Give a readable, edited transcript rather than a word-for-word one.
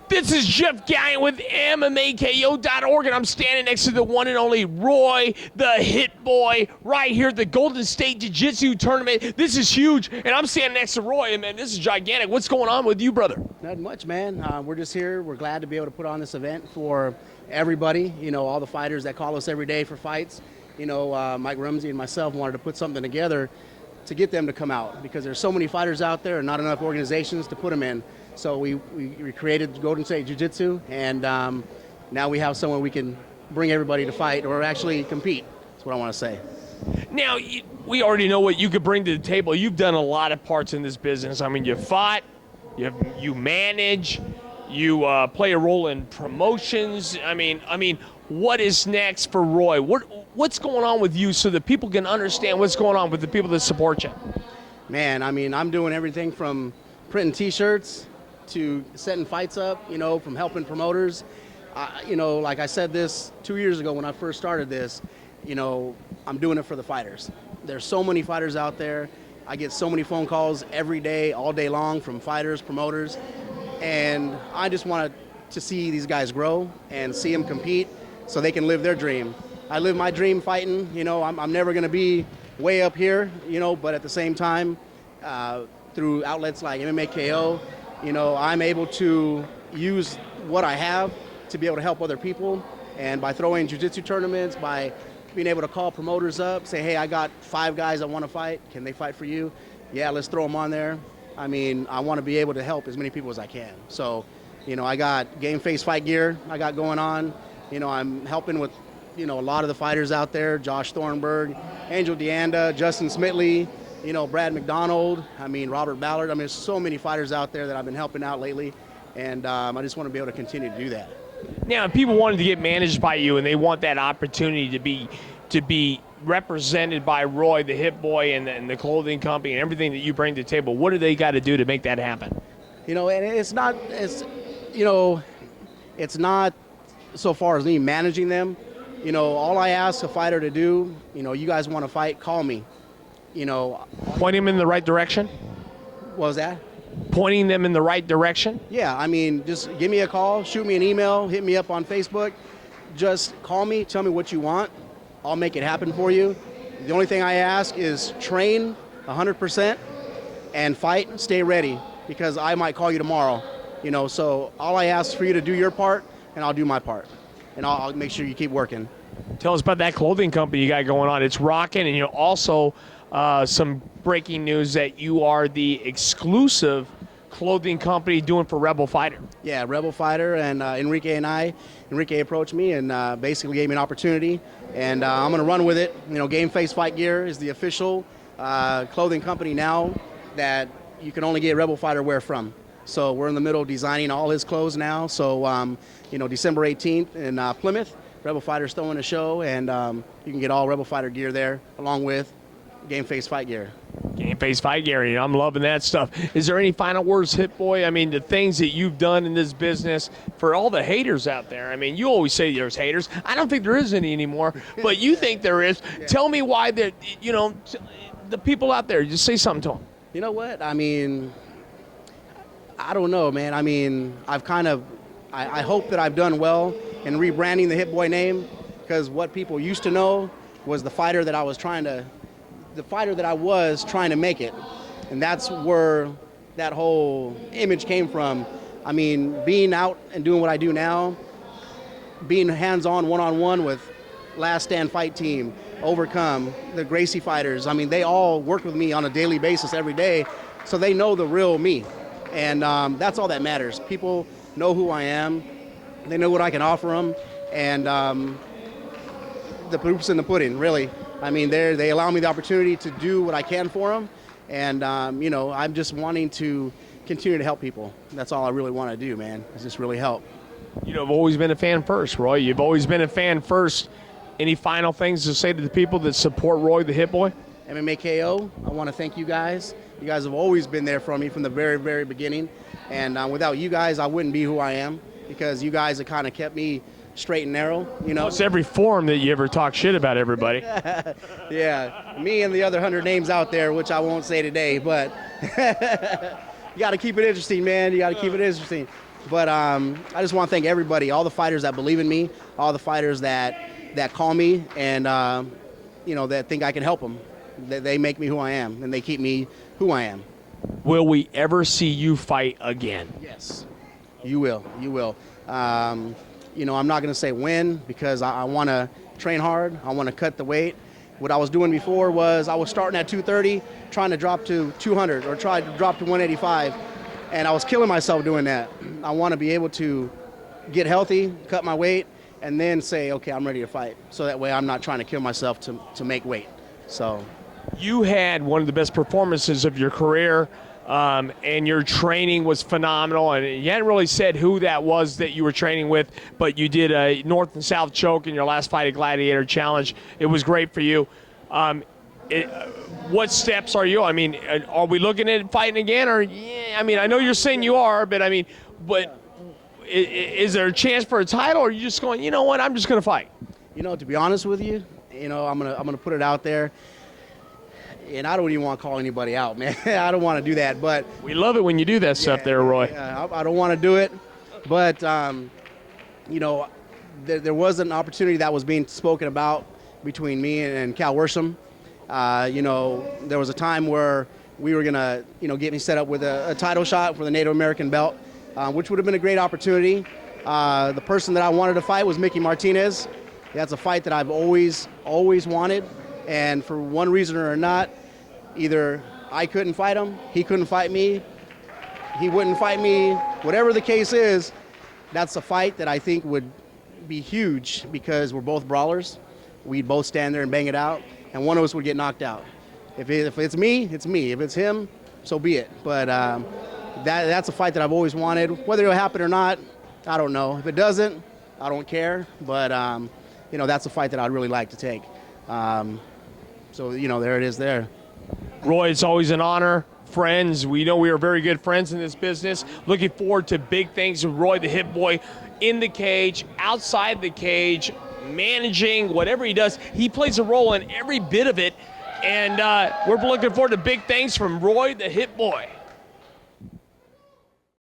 This is Jeff Gallion with MMAKO.org, and I'm standing next to the one and only Roy, the Hit Boy, right here at the Golden State Jiu-Jitsu Tournament. This is huge, and I'm standing next to Roy, and man, this is gigantic. What's going on with you, brother? Not much, man. We're just here. We're glad to be able to put on this event for everybody, you know, all the fighters that call us every day for fights. You know, Mike Rumsey and myself wanted to put something together to get them to come out because there's so many fighters out there and not enough organizations to put them in. So we created Golden State Jiu-Jitsu, and now we have someone we can bring everybody to fight or actually compete. That's what I want to say. Now, we already know what you could bring to the table. You've done a lot of parts in this business. I mean, you fought, you manage, you play a role in promotions. I mean, what is next for Roy? What's going on with you so that people can understand what's going on with the people that support you? Man, I mean, I'm doing everything from printing T-shirts to setting fights up, you know, from helping promoters. You know, like I said this 2 years ago when I first started this, you know, I'm doing it for the fighters. There's so many fighters out there. I get so many phone calls every day, all day long from fighters, promoters, and I just wanted to see these guys grow and see them compete so they can live their dream. I live my dream fighting. You know, I'm never going to be way up here, you know, but at the same time, through outlets like MMAKO, you know, I'm able to use what I have to be able to help other people. And by throwing jiu-jitsu tournaments, by being able to call promoters up, say, hey, I got 5 guys that want to fight. Can they fight for you? Yeah, let's throw them on there. I mean, I want to be able to help as many people as I can. So, you know, I got game face fight gear I got going on. You know, I'm helping with, you know, a lot of the fighters out there, Josh Thornburg, Angel Deanda, Justin Smitley, you know, Brad McDonald, I mean, Robert Ballard. I mean, there's so many fighters out there that I've been helping out lately, and I just want to be able to continue to do that. Now, if people wanted to get managed by you and they want that opportunity to be represented by Roy, the Hit Boy, and the clothing company and everything that you bring to the table, what do they got to do to make that happen? You know, and it's not so far as me managing them. You know, all I ask a fighter to do, you know, you guys want to fight, call me. You know, pointing them in the right direction? What was that? Pointing them in the right direction? Yeah, I mean, just give me a call, shoot me an email, hit me up on Facebook. Just call me, tell me what you want. I'll make it happen for you. The only thing I ask is train 100% and fight, stay ready, because I might call you tomorrow. You know, so all I ask is for you to do your part, and I'll do my part. And I'll make sure you keep working. Tell us about that clothing company you got going on. It's rocking, and you know, also some breaking news that you are the exclusive clothing company doing for Rebel Fighter. Yeah, Rebel Fighter and Enrique approached me and basically gave me an opportunity, and I'm going to run with it. You know, Game Face Fight Gear is the official clothing company now that you can only get Rebel Fighter wear from. So we're in the middle of designing all his clothes now. So, you know, December 18th in Plymouth, Rebel Fighter's throwing a show, and you can get all Rebel Fighter gear there along with Game Face Fight Gear. Game Face Fight Gear, you know, I'm loving that stuff. Is there any final words, Hit Boy? I mean, the things that you've done in this business for all the haters out there. I mean, you always say there's haters. I don't think there is any anymore, but you think there is. Yeah. Tell me why that, you know, the people out there, just say something to them. You know what? I mean, I don't know, man. I mean, I hope that I've done well in rebranding the Hit Boy name, because what people used to know was the fighter that I was trying to make it. And that's where that whole image came from. I mean, being out and doing what I do now, being hands-on, one-on-one with Last Stand Fight Team, Overcome, the Gracie fighters, I mean, they all work with me on a daily basis every day, so they know the real me. And that's all that matters. People know who I am. They know what I can offer them. And the proof's in the pudding, really. I mean, they allow me the opportunity to do what I can for them. And, you know, I'm just wanting to continue to help people. That's all I really want to do, man, is just really help. You know, I've always been a fan first, Roy. You've always been a fan first. Any final things to say to the people that support Roy, the Hit Boy? MMAKO, I want to thank you guys. You guys have always been there for me from the very, very beginning. And without you guys, I wouldn't be who I am, because you guys have kind of kept me straight and narrow, you know. It's every forum that you ever talk shit about everybody. Yeah, me and the other 100 names out there, which I won't say today, but You got to keep it interesting, man. You got to keep it interesting. But I just want to thank everybody, all the fighters that believe in me, all the fighters that call me and that think I can help them. They make me who I am, and they keep me who I am. Will we ever see you fight again? Yes, you will. You will. I'm not going to say when, because I want to train hard. I want to cut the weight. What I was doing before was I was starting at 230, trying to drop to 200 or try to drop to 185, and I was killing myself doing that. I want to be able to get healthy, cut my weight, and then say, okay, I'm ready to fight. So that way I'm not trying to kill myself to make weight. So. You had one of the best performances of your career, and your training was phenomenal. And you hadn't really said who that was that you were training with, but you did a North and South choke in your last fight at Gladiator Challenge. It was great for you. What steps are you? I mean, are we looking at fighting again? Or I know you're saying you are, but is there a chance for a title, or are you just going, you know what, I'm just going to fight? To be honest with you, I'm gonna put it out there. And I don't even want to call anybody out, man. I don't want to do that, but we love it when you do that stuff there, Roy. Yeah, I don't want to do it, but there was an opportunity that was being spoken about between me and Cal Worsham. There was a time where we were gonna, get me set up with a title shot for the Native American belt, which would have been a great opportunity. The person that I wanted to fight was Mickey Martinez. That's a fight that I've always wanted. And for one reason or not, either I couldn't fight him, he couldn't fight me, he wouldn't fight me, whatever the case is, that's a fight that I think would be huge because we're both brawlers. We'd both stand there and bang it out, and one of us would get knocked out. If it's me, it's me. If it's him, so be it. But that's a fight that I've always wanted. Whether it'll happen or not, I don't know. If it doesn't, I don't care. But, that's a fight that I'd really like to take. So, there it is there. Roy, it's always an honor. Friends, we know we are very good friends in this business. Looking forward to big things with Roy the Hit Boy in the cage, outside the cage, managing, whatever he does. He plays a role in every bit of it. And we're looking forward to big things from Roy the Hit Boy.